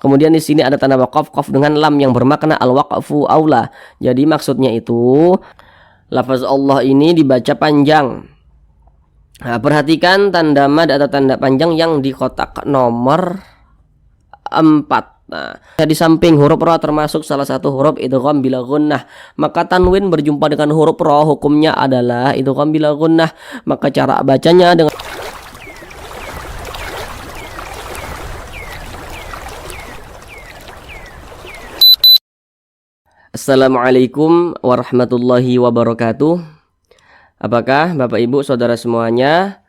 Kemudian di sini ada tanda waqaf, qaf dengan lam yang bermakna al-waqfu aula. Jadi maksudnya itu lafaz Allah ini dibaca panjang. Nah, perhatikan tanda mad atau tanda panjang yang di kotak nomor 4. Nah, di samping huruf ra termasuk salah satu huruf idgham bila gunnah. Maka tanwin berjumpa dengan huruf ra hukumnya adalah idgham bila gunnah. Maka cara bacanya dengan Assalamualaikum warahmatullahi wabarakatuh. Apakah Bapak Ibu Saudara semuanya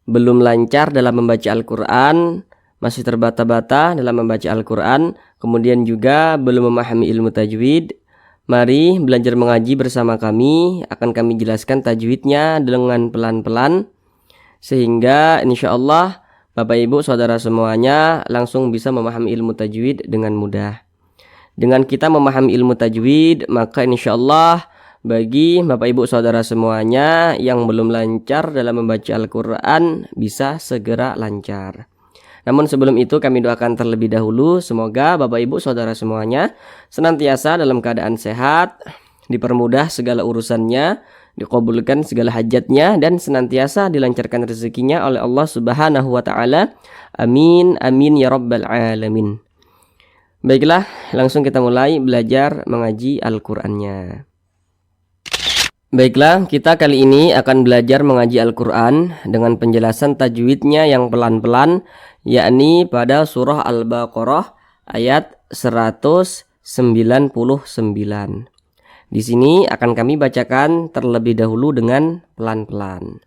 belum lancar dalam membaca Al-Quran, masih terbata-bata dalam membaca Al-Quran, kemudian juga belum memahami ilmu tajwid? Mari belajar mengaji bersama kami. Akan kami jelaskan tajwidnya dengan pelan-pelan, sehingga insya Allah Bapak Ibu Saudara semuanya langsung bisa memahami ilmu tajwid dengan mudah. Dengan kita memahami ilmu tajwid, maka insya Allah bagi Bapak Ibu Saudara semuanya yang belum lancar dalam membaca Al-Quran bisa segera lancar. Namun sebelum itu kami doakan terlebih dahulu, semoga Bapak Ibu Saudara semuanya senantiasa dalam keadaan sehat, dipermudah segala urusannya, dikabulkan segala hajatnya, dan senantiasa dilancarkan rezekinya oleh Allah Subhanahu wa Ta'ala. Amin, amin ya Rabbal Alamin. Baiklah, langsung kita mulai belajar mengaji Al-Qur'annya. Baiklah, kita kali ini akan belajar mengaji Al-Quran dengan penjelasan tajwidnya yang pelan-pelan, yakni pada surah Al-Baqarah ayat 199. Di sini akan kami bacakan terlebih dahulu dengan pelan-pelan.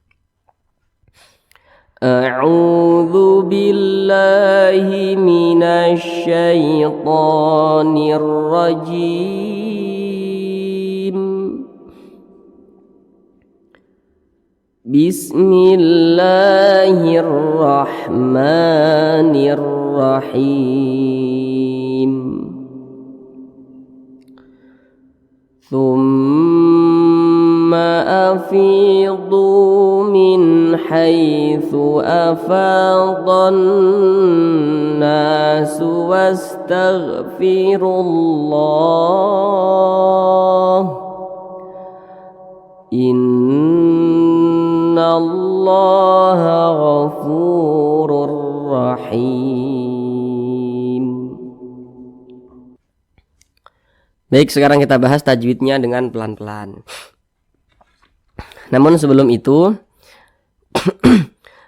A'udzu billahi minasy syaithanir rajim. Bismillahirrahmanirrahim. Thumma afidhu min haitsu afadhan nasu wastaghfirullah. Innallaha ghafurur rahim. Baik, sekarang kita bahas tajwidnya dengan pelan-pelan. Namun sebelum itu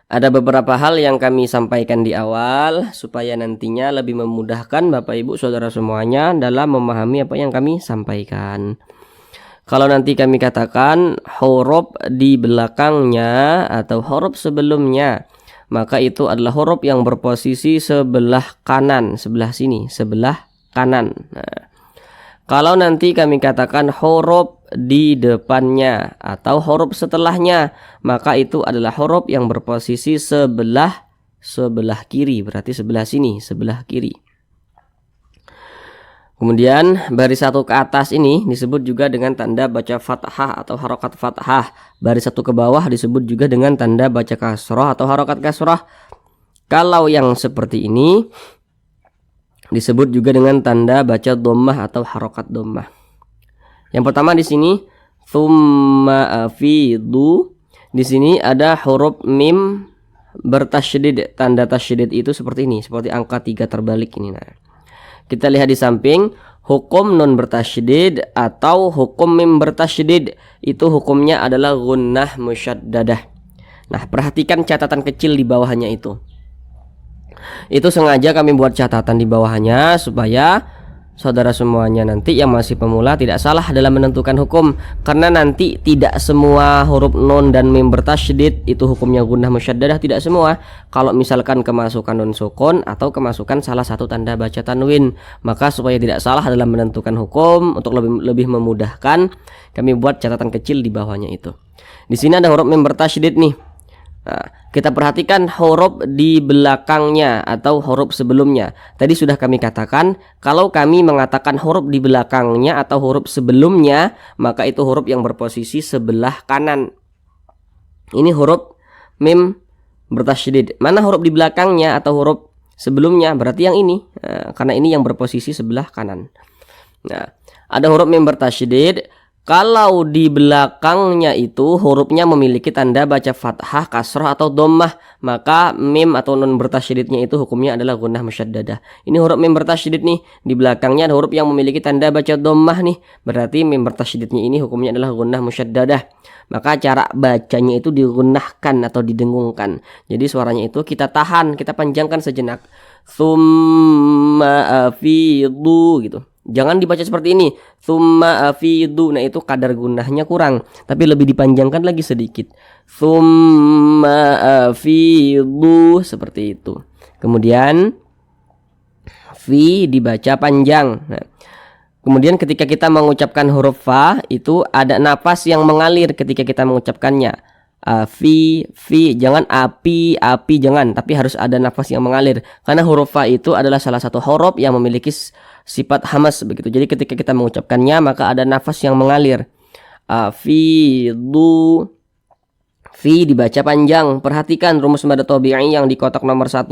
ada beberapa hal yang kami sampaikan di awal supaya nantinya lebih memudahkan Bapak Ibu Saudara semuanya dalam memahami apa yang kami sampaikan. Kalau nanti kami katakan huruf di belakangnya atau huruf sebelumnya, maka itu adalah huruf yang berposisi sebelah kanan, sebelah sini, sebelah kanan. Nah, kalau nanti kami katakan huruf di depannya atau huruf setelahnya, maka itu adalah huruf yang berposisi sebelah kiri, berarti sebelah sini, sebelah kiri. Kemudian baris satu ke atas ini disebut juga dengan tanda baca fathah atau harokat fathah. Baris satu ke bawah disebut juga dengan tanda baca kasroh atau harokat kasroh. Kalau yang seperti ini disebut juga dengan tanda baca dhammah atau harokat dhammah. Yang pertama di sini thumma afidhu. Di sini ada huruf mim bertasydid. Tanda tasydid itu seperti ini, seperti angka 3 terbalik ini. Nah, kita lihat di samping, hukum nun bertasydid atau hukum mim bertasydid itu hukumnya adalah gunnah musyaddadah. Nah, perhatikan catatan kecil di bawahnya itu. Itu sengaja kami buat catatan di bawahnya supaya saudara semuanya nanti yang masih pemula tidak salah dalam menentukan hukum, karena nanti tidak semua huruf nun dan mim bertasydid itu hukumnya gunnah musyaddadah, tidak semua. Kalau misalkan kemasukan nun sukun atau kemasukan salah satu tanda baca tanwin, maka supaya tidak salah dalam menentukan hukum, untuk lebih memudahkan, kami buat catatan kecil di bawahnya itu. Di sini ada huruf mim bertasydid nih. Nah, kita perhatikan huruf di belakangnya atau huruf sebelumnya. Tadi sudah kami katakan, kalau kami mengatakan huruf di belakangnya atau huruf sebelumnya, maka itu huruf yang berposisi sebelah kanan. Ini huruf mim bertasydid. Mana huruf di belakangnya atau huruf sebelumnya, berarti yang ini, karena ini yang berposisi sebelah kanan. Nah, ada huruf mim bertasydid. Kalau di belakangnya itu hurufnya memiliki tanda baca fathah, kasroh atau dhammah, maka mim atau nun bertasydidnya itu hukumnya adalah gunnah musyaddadah. Ini huruf mim bertasydid nih, di belakangnya ada huruf yang memiliki tanda baca dhammah nih, berarti mim bertasydidnya ini hukumnya adalah gunnah musyaddadah. Maka cara bacanya itu digunnahkan atau didengungkan. Jadi suaranya itu kita tahan, kita panjangkan sejenak. Tsumma afidu gitu. Jangan dibaca seperti ini, tsumma afidu. Nah, itu kadar gunnahnya kurang, tapi lebih dipanjangkan lagi sedikit. Tsumma afidu, seperti itu. Kemudian fi dibaca panjang. Nah, kemudian ketika kita mengucapkan huruf fa itu ada nafas yang mengalir ketika kita mengucapkannya. Fi, jangan api, jangan, tapi harus ada nafas yang mengalir. Karena huruf fa itu adalah salah satu huruf yang memiliki sifat hamas begitu. Jadi ketika kita mengucapkannya maka ada nafas yang mengalir. Fi dibaca panjang. Perhatikan rumus mad tabi'i yang di kotak nomor 1.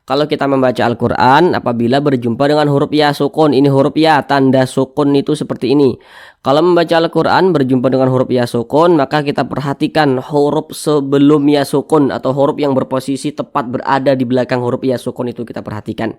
Kalau kita membaca Al-Quran apabila berjumpa dengan huruf ya sukun, ini huruf ya, tanda sukun itu seperti ini. Kalau membaca Al-Quran berjumpa dengan huruf ya sukun, maka kita perhatikan huruf sebelum ya sukun atau huruf yang berposisi tepat berada di belakang huruf ya sukun itu kita perhatikan.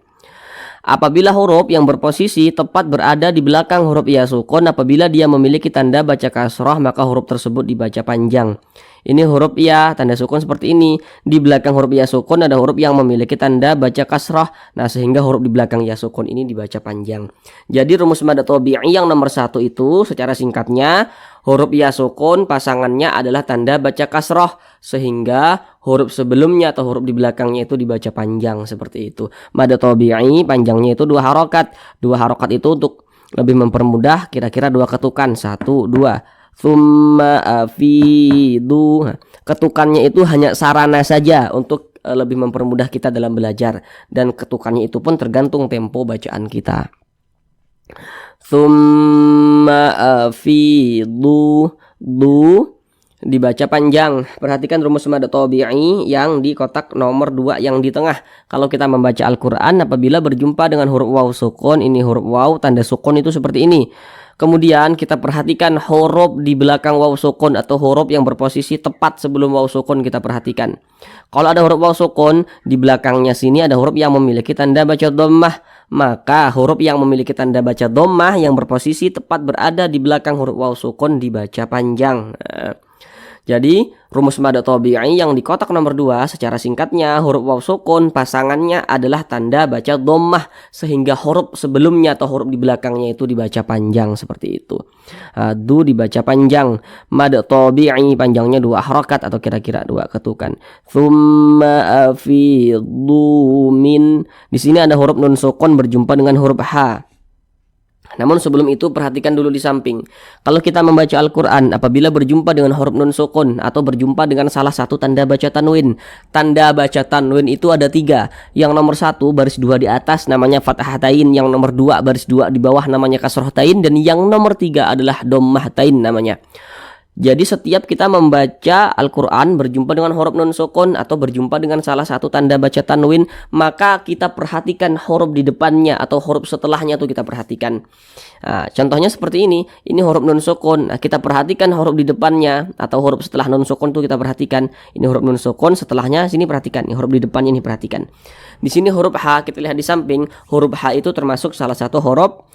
Apabila huruf yang berposisi tepat berada di belakang huruf ya sukun, apabila dia memiliki tanda baca kasroh, maka huruf tersebut dibaca panjang. Ini huruf ya, tanda sukun seperti ini. Di belakang huruf ya sukun ada huruf yang memiliki tanda baca kasroh. Nah, sehingga huruf di belakang ya sukun ini dibaca panjang. Jadi rumus mad tabi'i yang nomor 1 itu secara singkatnya, huruf ya sukun pasangannya adalah tanda baca kasroh, sehingga huruf sebelumnya atau huruf di belakangnya itu dibaca panjang seperti itu. Mad tabi'i panjangnya itu 2 harokat. 2 harokat itu untuk lebih mempermudah, kira-kira 2 ketukan, 1, 2. Tsumma afidu. Ketukannya itu hanya sarana saja untuk lebih mempermudah kita dalam belajar, dan ketukannya itu pun tergantung tempo bacaan kita. Tsumma afidu, dibaca panjang. Perhatikan rumus mad tabi'i yang di kotak nomor 2 yang di tengah. Kalau kita membaca Al-Quran apabila berjumpa dengan huruf waw sukun, ini huruf waw tanda sukun itu seperti ini. Kemudian kita perhatikan huruf di belakang waw sukun atau huruf yang berposisi tepat sebelum waw sukun kita perhatikan. Kalau ada huruf waw sukun, di belakangnya sini ada huruf yang memiliki tanda baca dhammah, maka huruf yang memiliki tanda baca dhammah yang berposisi tepat berada di belakang huruf waw sukun dibaca panjang. Jadi rumus mad tabi'i yang di kotak nomor 2 secara singkatnya huruf waw sukun pasangannya adalah tanda baca dhammah, sehingga huruf sebelumnya atau huruf di belakangnya itu dibaca panjang seperti itu. Du dibaca panjang. Mad tabi'i panjangnya 2 harokat atau kira-kira 2 ketukan. Tsumma afidu min. Di sini ada huruf nun sukun berjumpa dengan huruf ha. Namun sebelum itu perhatikan dulu di samping. Kalau kita membaca Al-Quran apabila berjumpa dengan huruf nun sukun atau berjumpa dengan salah satu tanda baca tanwin. Tanda baca tanwin itu ada 3. Yang nomor 1 baris 2 di atas namanya fathatain, yang nomor 2 baris 2 di bawah namanya kasrohatain, dan yang nomor 3 adalah dhammahtain namanya. Jadi setiap kita membaca Al-Quran berjumpa dengan huruf nun sukun atau berjumpa dengan salah satu tanda baca tanwin, maka kita perhatikan huruf di depannya atau huruf setelahnya tuh kita perhatikan. Contohnya seperti ini huruf nun sukun. Kita perhatikan huruf di depannya atau huruf setelah nun sukun tuh kita perhatikan. Ini huruf nun sukun, setelahnya sini perhatikan. Ini huruf di depannya ini perhatikan. Di sini huruf ha, kita lihat di samping. Huruf ha itu termasuk salah satu huruf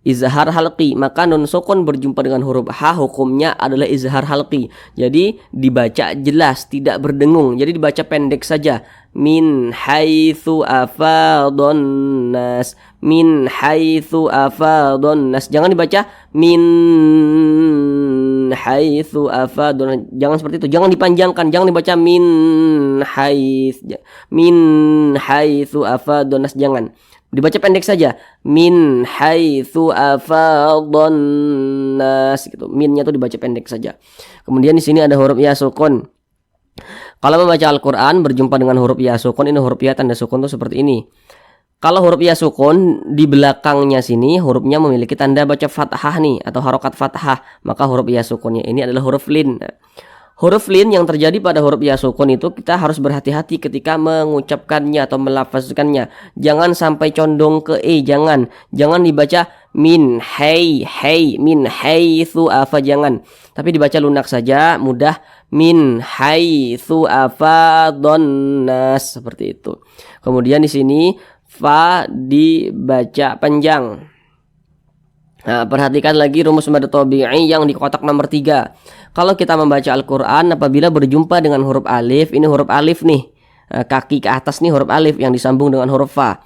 izhar halqi, maka nun sukun berjumpa dengan huruf ha hukumnya adalah izhar halqi. Jadi dibaca jelas, tidak berdengung. Jadi dibaca pendek saja. Min haitsu afadun nas. Min haitsu afadun nas. Jangan dibaca min haitsu afadun. Jangan seperti itu. Jangan dipanjangkan. Jangan dibaca min haitsu afadun nas. Jangan. Dibaca pendek saja. Min haitsu afadun nas gitu. Minnya tuh dibaca pendek saja. Kemudian di sini ada huruf ya sukun. Kalau membaca Al-Quran berjumpa dengan huruf ya sukun, ini huruf ya tanda sukun tuh seperti ini. Kalau huruf ya sukun di belakangnya sini hurufnya memiliki tanda baca fathah nih atau harokat fathah, maka huruf ya sukunnya ini adalah huruf lin. Huruf lin yang terjadi pada huruf ya sukun itu kita harus berhati-hati ketika mengucapkannya atau melafazkannya. Jangan sampai condong ke jangan dibaca min min haitsu afa, jangan. Tapi dibaca lunak saja, mudah, min haitsu afadun nas, seperti itu. Kemudian di sini fa dibaca panjang. Nah, perhatikan lagi rumus mad tabi'i yang di kotak nomor 3. Kalau kita membaca Al-Quran apabila berjumpa dengan huruf alif, ini huruf alif nih, kaki ke atas nih huruf alif yang disambung dengan huruf fa.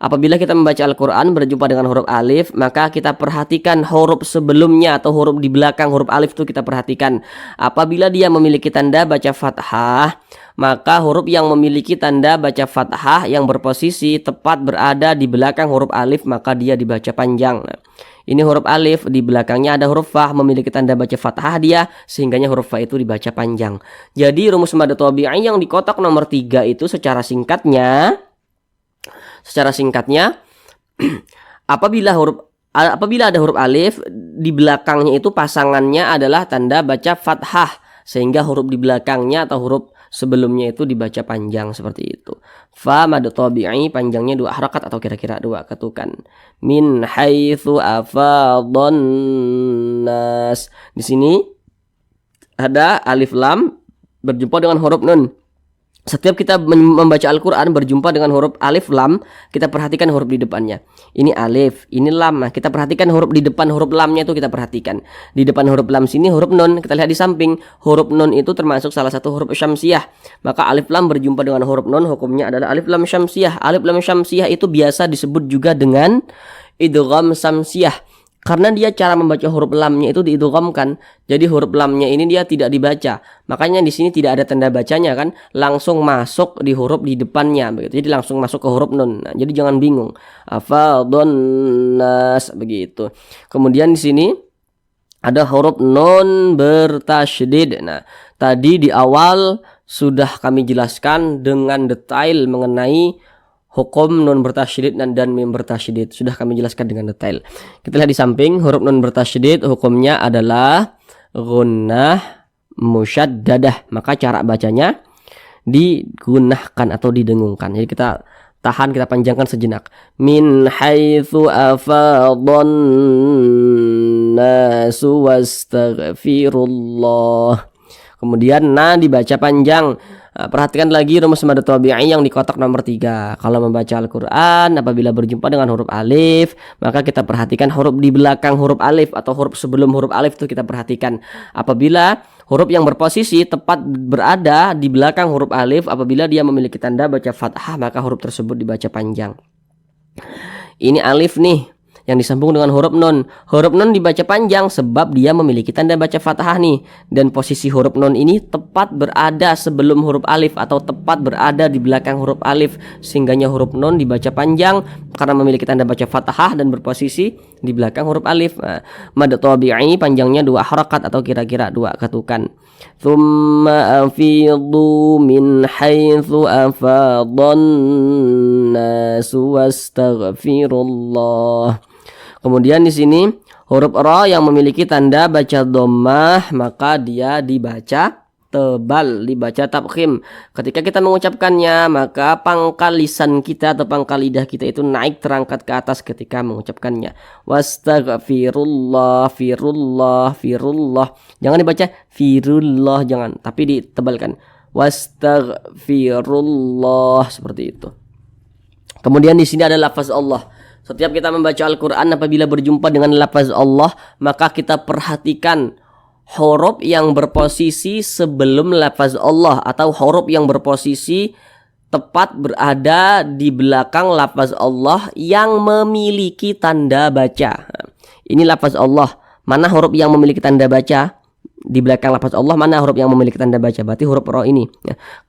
Apabila kita membaca Al-Quran berjumpa dengan huruf alif, maka kita perhatikan huruf sebelumnya atau huruf di belakang huruf alif itu kita perhatikan. Apabila dia memiliki tanda baca fathah, maka huruf yang memiliki tanda baca fathah yang berposisi tepat berada di belakang huruf alif, maka dia dibaca panjang. Ini huruf alif, di belakangnya ada huruf fa, memiliki tanda baca fathah dia, sehingganya huruf fa itu dibaca panjang. Jadi rumus mad tabi'i yang di kotak nomor 3 itu secara singkatnya apabila ada huruf alif, di belakangnya itu pasangannya adalah tanda baca fathah, sehingga huruf di belakangnya atau huruf sebelumnya itu dibaca panjang seperti itu. Fa mad tabi'i panjangnya 2 harakat atau kira-kira 2 ketukan. Min haitsu afadun nas. Di sini ada alif lam berjumpa dengan huruf nun. Setiap kita membaca Al-Quran berjumpa dengan huruf alif lam, kita perhatikan huruf di depannya. Ini alif, ini lam. Nah, kita perhatikan huruf di depan huruf lamnya itu kita perhatikan. Di depan huruf lam sini huruf nun, kita lihat di samping. Huruf nun itu termasuk salah satu huruf syamsiyah. Maka alif lam berjumpa dengan huruf nun, hukumnya adalah alif lam syamsiyah. Alif lam syamsiyah itu biasa disebut juga dengan idgham syamsiyah. Karena dia cara membaca huruf lamnya itu diidghamkan. Jadi huruf lamnya ini dia tidak dibaca. Makanya di sini tidak ada tanda bacanya kan, langsung masuk di huruf di depannya begitu. Jadi langsung masuk ke huruf nun. Nah, jadi jangan bingung. Afadun nas begitu. Kemudian di sini ada huruf nun bertasydid. Nah, tadi di awal sudah kami jelaskan dengan detail mengenai hukum nun bertasydid dan mim bertasydid. Sudah kami jelaskan dengan detail. Kita lihat di samping, huruf nun bertasydid hukumnya adalah gunnah musyaddadah. Maka cara bacanya digunakan atau didengungkan. Jadi kita tahan, kita panjangkan sejenak. Min haitsu afadun nasu wastaghfirullah. Kemudian dibaca panjang. Perhatikan lagi rumus mad tabi'i yang di kotak nomor 3. Kalau membaca Al-Quran apabila berjumpa dengan huruf alif, maka kita perhatikan huruf di belakang huruf alif atau huruf sebelum huruf alif itu kita perhatikan. Apabila huruf yang berposisi tepat berada di belakang huruf alif, apabila dia memiliki tanda baca fathah, maka huruf tersebut dibaca panjang. Ini alif nih yang disambung dengan huruf nun. Huruf nun dibaca panjang sebab dia memiliki tanda baca fathah nih. Dan posisi huruf nun ini tepat berada sebelum huruf alif atau tepat berada di belakang huruf alif, sehingganya huruf nun dibaca panjang karena memiliki tanda baca fathah dan berposisi di belakang huruf alif. Mad tabi'i panjangnya 2 harakat atau kira-kira 2 ketukan. Tsumma afidhu min haitsu afadun nasu wastaghfirullah. Kemudian di sini huruf ra yang memiliki tanda baca dhammah, maka dia dibaca tebal, dibaca tafkhim. Ketika kita mengucapkannya, maka pangkal lisan kita atau pangkal lidah kita itu naik terangkat ke atas ketika mengucapkannya. Wastaghfirullah, firullah, firullah. Jangan dibaca firullah, jangan, tapi ditebalkan. Wastaghfirullah, seperti itu. Kemudian di sini ada lafaz Allah. Setiap kita membaca Al-Quran apabila berjumpa dengan lafaz Allah, maka kita perhatikan huruf yang berposisi sebelum lafaz Allah atau huruf yang berposisi tepat berada di belakang lafaz Allah yang memiliki tanda baca. Ini lafaz Allah. Mana huruf yang memiliki tanda baca? Di belakang lafaz Allah mana huruf yang memiliki tanda baca? Berarti huruf ra ini.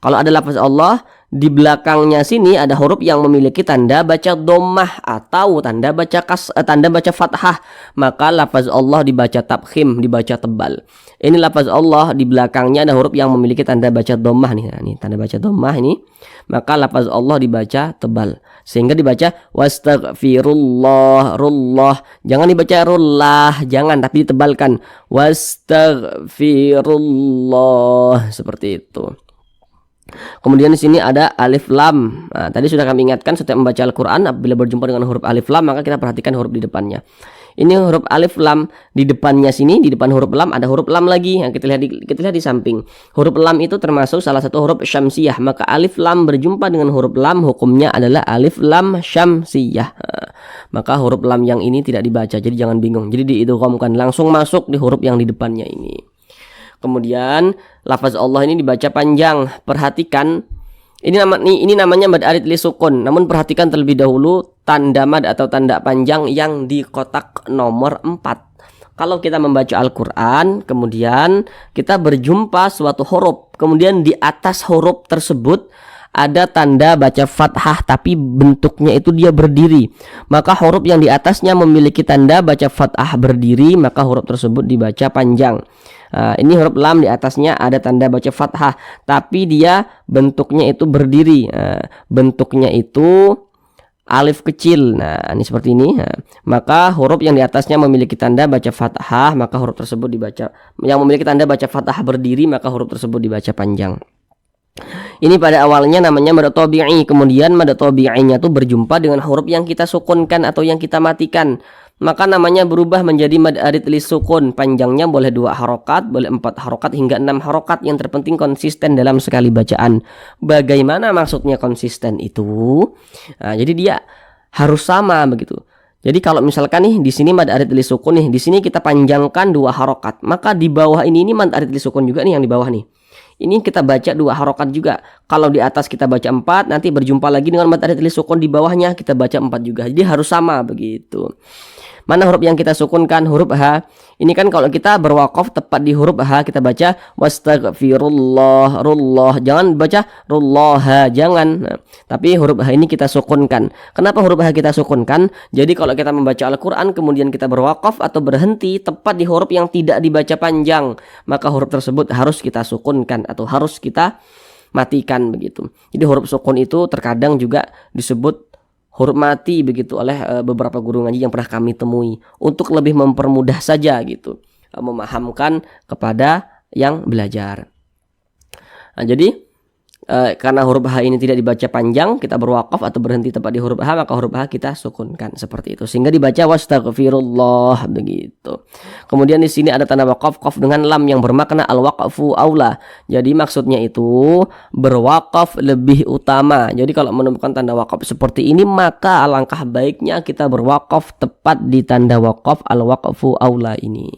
Kalau ada lafaz Allah, di belakangnya sini ada huruf yang memiliki tanda baca dhammah atau tanda baca fathah, maka lafaz Allah dibaca tafkhim, dibaca tebal. Ini lafaz Allah, di belakangnya ada huruf yang memiliki tanda baca dhammah nih. Nah, ini tanda baca dhammah ini, maka lafaz Allah dibaca tebal. Sehingga dibaca wastaghfirullah, rullah. Jangan dibaca rullah, jangan, tapi ditebalkan. Wastaghfirullah, seperti itu. Kemudian di sini ada alif lam. Nah, tadi sudah kami ingatkan, setiap membaca Al-Qur'an apabila berjumpa dengan huruf alif lam, maka kita perhatikan huruf di depannya. Ini huruf alif lam, di depannya sini, di depan huruf lam ada huruf lam lagi yang kita lihat di samping. Huruf lam itu termasuk salah satu huruf syamsiyah, maka alif lam berjumpa dengan huruf lam hukumnya adalah alif lam syamsiyah. Maka huruf lam yang ini tidak dibaca, jadi jangan bingung. Jadi diidghamkan langsung masuk di huruf yang di depannya ini. Kemudian lafaz Allah ini dibaca panjang. Perhatikan, ini namanya mad arid li sukun. Namun perhatikan terlebih dahulu tanda mad atau tanda panjang yang di kotak nomor 4. Kalau kita membaca Al-Qur'an, kemudian kita berjumpa suatu huruf, kemudian di atas huruf tersebut ada tanda baca fathah tapi bentuknya itu dia berdiri, maka huruf yang di atasnya memiliki tanda baca fathah berdiri, maka huruf tersebut dibaca panjang. Ini huruf lam, di atasnya ada tanda baca fathah tapi dia bentuknya itu berdiri. Bentuknya itu alif kecil. Nah, ini seperti ini. Maka huruf yang di atasnya memiliki tanda baca fathah, maka huruf tersebut dibaca, yang memiliki tanda baca fathah berdiri, maka huruf tersebut dibaca panjang. Ini pada awalnya namanya mad tabi'i, kemudian mad tabi'inya tuh berjumpa dengan huruf yang kita sukunkan atau yang kita matikan, maka namanya berubah menjadi mad arid li sukun. Panjangnya boleh 2 harokat, boleh 4 harokat hingga 6 harokat. Yang terpenting konsisten dalam sekali bacaan. Bagaimana maksudnya konsisten itu? Jadi dia harus sama begitu. Jadi kalau misalkan nih di sini mad arid li sukun nih, di sini kita panjangkan 2 harokat, maka di bawah ini mad arid li sukun juga nih, yang di bawah nih. Ini kita baca 2 harokat juga. Kalau di atas kita baca 4, nanti berjumpa lagi dengan mad arid li sukun di bawahnya kita baca 4 juga. Jadi harus sama begitu. Mana huruf yang kita sukunkan? Huruf H. Ini kan kalau kita berwaqaf tepat di huruf H, kita baca wastaghfirullah, rullah. Jangan baca rullah, jangan. Tapi huruf H ini kita sukunkan. Kenapa huruf H kita sukunkan? Jadi kalau kita membaca Al-Qur'an kemudian kita berwaqaf atau berhenti tepat di huruf yang tidak dibaca panjang, maka huruf tersebut harus kita sukunkan atau harus kita matikan begitu. Jadi huruf sukun itu terkadang juga disebut huruf mati begitu oleh beberapa guru ngaji yang pernah kami temui, untuk lebih mempermudah saja gitu, memahamkan kepada yang belajar. Jadi karena huruf H ini tidak dibaca panjang, kita berwaqaf atau berhenti tepat di huruf H, maka huruf H kita sukunkan seperti itu, sehingga dibaca wastaghfirullah begitu. Kemudian di sini ada tanda waqaf, qaf dengan lam yang bermakna al-waqfu aula. Jadi maksudnya itu berwaqaf lebih utama. Jadi kalau menemukan tanda waqaf seperti ini, maka alangkah baiknya kita berwaqaf tepat di tanda waqaf al-waqfu aula ini.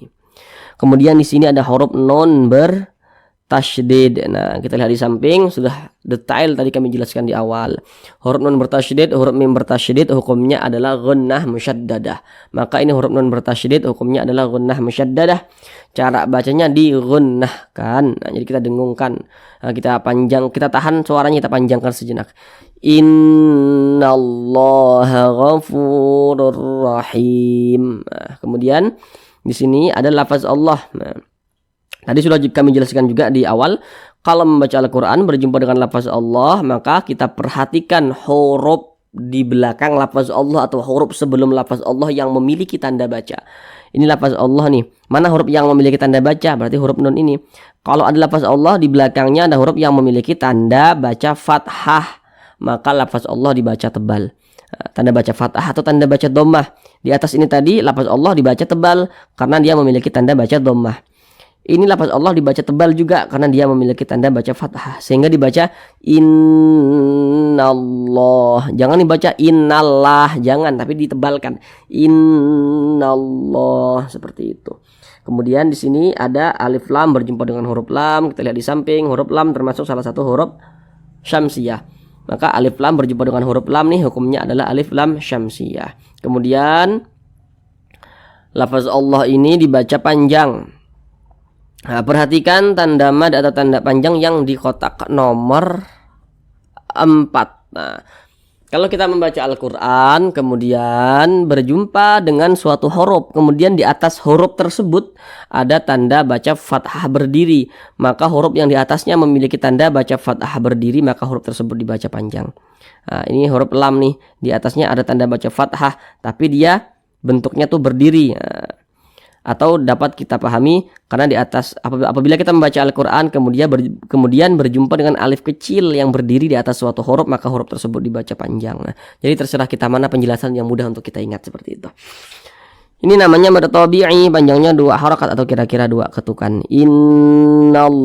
Kemudian di sini ada huruf nun bertasydid. Nah, kita lihat di samping, sudah detail tadi kami jelaskan di awal. Huruf nun bertasydid, huruf mim bertasydid hukumnya adalah gunnah musyaddadah. Maka ini huruf nun bertasydid hukumnya adalah gunnah musyaddadah. Cara bacanya digunnahkan. Nah, jadi kita dengungkan. Nah, kita tahan suaranya, kita panjangkan sejenak. Innallaha ghafurur rahim. Nah, kemudian di sini ada lafaz Allah. Nah, tadi sudah kami jelaskan juga di awal, kalau membaca Al-Qur'an berjumpa dengan lafaz Allah, maka kita perhatikan huruf di belakang lafaz Allah atau huruf sebelum lafaz Allah yang memiliki tanda baca. Ini lafaz Allah nih. Mana huruf yang memiliki tanda baca? Berarti huruf nun ini. Kalau ada lafaz Allah di belakangnya ada huruf yang memiliki tanda baca fathah, maka lafaz Allah dibaca tebal. Tanda baca fathah atau tanda baca dhammah. Di atas ini tadi lafaz Allah dibaca tebal karena dia memiliki tanda baca dhammah. Ini lafaz Allah dibaca tebal juga karena dia memiliki tanda baca fathah, sehingga dibaca innallah. Jangan dibaca innallah, jangan, tapi ditebalkan innallah seperti itu. Kemudian di sini ada alif lam berjumpa dengan huruf lam. Kita lihat di samping, huruf lam termasuk salah satu huruf syamsiyah. Maka alif lam berjumpa dengan huruf lam nih hukumnya adalah alif lam syamsiyah. Kemudian lafaz Allah ini dibaca panjang. Nah, perhatikan tanda mad atau tanda panjang yang di kotak nomor 4. Nah, kalau kita membaca Al-Qur'an kemudian berjumpa dengan suatu huruf, kemudian di atas huruf tersebut ada tanda baca fathah berdiri, maka huruf yang di atasnya memiliki tanda baca fathah berdiri, maka huruf tersebut dibaca panjang. Nah, ini huruf lam nih, di atasnya ada tanda baca fathah, tapi dia bentuknya tuh berdiri. Atau dapat kita pahami karena di atas apabila kita membaca Al-Qur'an kemudian berjumpa dengan alif kecil yang berdiri di atas suatu huruf, maka huruf tersebut dibaca panjang. Nah, jadi terserah kita mana penjelasan yang mudah untuk kita ingat seperti itu. Ini namanya mad tabi'i, panjangnya 2 harakat atau kira-kira 2 ketukan. Innallaha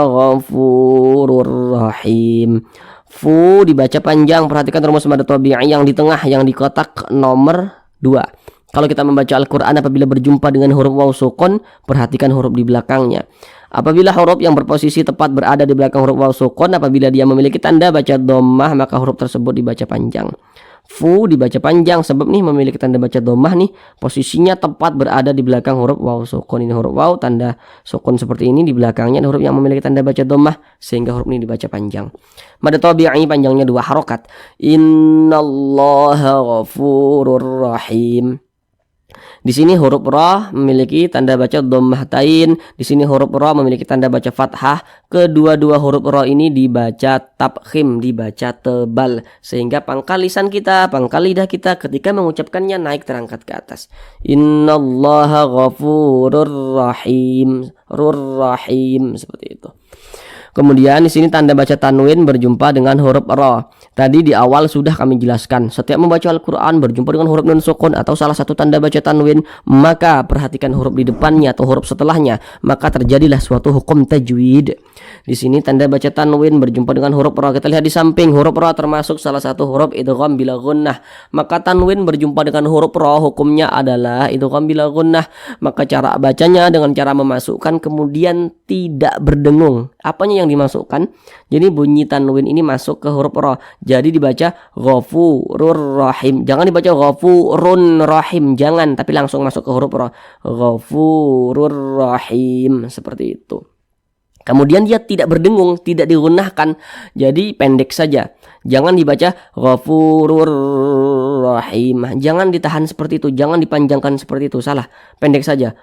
ghafurur rahim. Fu dibaca panjang. Perhatikan rumus mad tabi'i yang di tengah, yang di kotak nomor 2. Kalau kita membaca Al-Quran apabila berjumpa dengan huruf waw sukun, perhatikan huruf di belakangnya. Apabila huruf yang berposisi tepat berada di belakang huruf waw sukun, apabila dia memiliki tanda baca dhammah, maka huruf tersebut dibaca panjang. Fu dibaca panjang sebab nih memiliki tanda baca dhammah nih, posisinya tepat berada di belakang huruf waw sukun. Ini huruf waw tanda sukun seperti ini, di belakangnya ada huruf yang memiliki tanda baca dhammah sehingga huruf ini dibaca panjang. Mad tabi'i panjangnya 2 harakat. Innallaha ghafurur rahim. Di sini huruf ra memiliki tanda baca dhammahtain, di sini huruf ra memiliki tanda baca fathah. Kedua-dua huruf ra ini dibaca tabkhim, dibaca tebal, sehingga pangkal lisan kita, pangkal lidah kita ketika mengucapkannya naik terangkat ke atas. Innallaha ghafurur rahim, rahim, seperti itu. Kemudian di sini tanda baca tanwin berjumpa dengan huruf ra. Tadi di awal sudah kami jelaskan, setiap membaca Al-Quran berjumpa dengan huruf nun sukun atau salah satu tanda baca tanwin, maka perhatikan huruf di depannya atau huruf setelahnya, maka terjadilah suatu hukum tajwid. Di sini tanda baca tanwin berjumpa dengan huruf ra. Kita lihat di samping, huruf ra termasuk salah satu huruf idgham bila gunnah. Maka tanwin berjumpa dengan huruf ra, hukumnya adalah idgham bila gunnah. Maka cara bacanya dengan cara memasukkan kemudian tidak berdengung. Apanya yang dimasukkan? Jadi bunyi tanwin ini masuk ke huruf ra. Jadi dibaca ghafurur rahim. Jangan dibaca ghafurun rahim, jangan, tapi langsung masuk ke huruf ra. Ghafurur rahim, seperti itu. Kemudian dia tidak berdengung, tidak digunahkan, jadi pendek saja. Jangan dibaca ghafurur rahim, jangan ditahan seperti itu, jangan dipanjangkan seperti itu, salah. Pendek saja,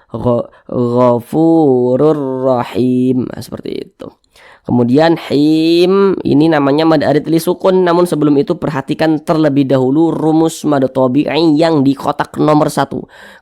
ghafurur rahim, seperti itu. Kemudian him ini namanya mad arid li sukun, namun sebelum itu perhatikan terlebih dahulu rumus mad tabi'i yang di kotak nomor 1.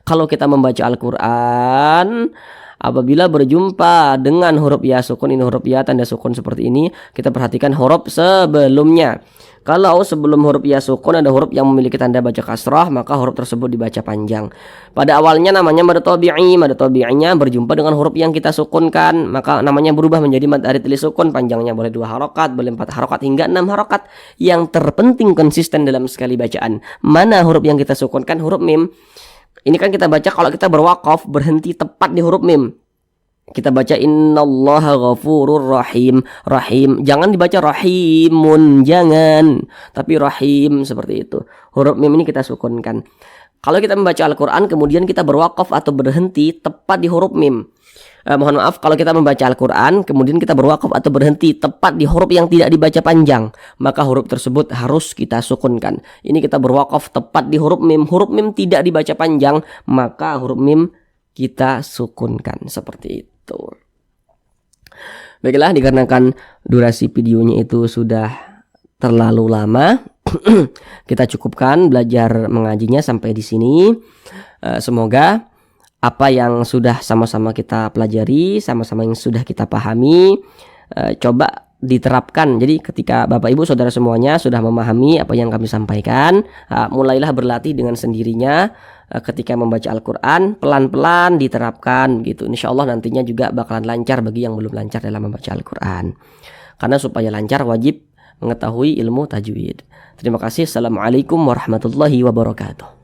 Kalau kita membaca Al-Qur'an apabila berjumpa dengan huruf ya sukun, ini huruf ya tanda sukun seperti ini, kita perhatikan huruf sebelumnya. Kalau sebelum huruf ya sukun ada huruf yang memiliki tanda baca kasrah, maka huruf tersebut dibaca panjang. Pada awalnya namanya mad tabi'i, mad tabi'inya berjumpa dengan huruf yang kita sukunkan, maka namanya berubah menjadi mad arid li sukun. Panjangnya boleh 2 harokat, boleh 4 harokat hingga 6 harokat. Yang terpenting konsisten dalam sekali bacaan. Mana huruf yang kita sukunkan? Huruf mim. Ini kan kita baca kalau kita berwaqaf berhenti tepat di huruf mim. Kita baca innallaha ghafurur rahim, rahim. Jangan dibaca rahimun, jangan, tapi rahim, seperti itu. Huruf mim ini kita sukunkan. Kalau kita membaca Al-Quran kemudian kita berwaqaf atau berhenti tepat di huruf mim. Mohon maaf, kalau kita membaca Al-Quran kemudian kita berwaqaf atau berhenti tepat di huruf yang tidak dibaca panjang, maka huruf tersebut harus kita sukunkan. Ini kita berwaqaf tepat di huruf mim tidak dibaca panjang, maka huruf mim kita sukunkan, seperti itu. Baiklah, dikarenakan durasi videonya itu sudah terlalu lama, kita cukupkan belajar mengajinya sampai di sini. Semoga apa yang sudah sama-sama kita pelajari, sama-sama yang sudah kita pahami, coba diterapkan. Jadi ketika Bapak Ibu Saudara semuanya sudah memahami apa yang kami sampaikan, mulailah berlatih dengan sendirinya. Ketika membaca Al-Quran pelan-pelan diterapkan gitu. Insya Allah nantinya juga bakalan lancar bagi yang belum lancar dalam membaca Al-Quran. Karena supaya lancar wajib mengetahui ilmu tajwid. Terima kasih. Assalamualaikum warahmatullahi wabarakatuh.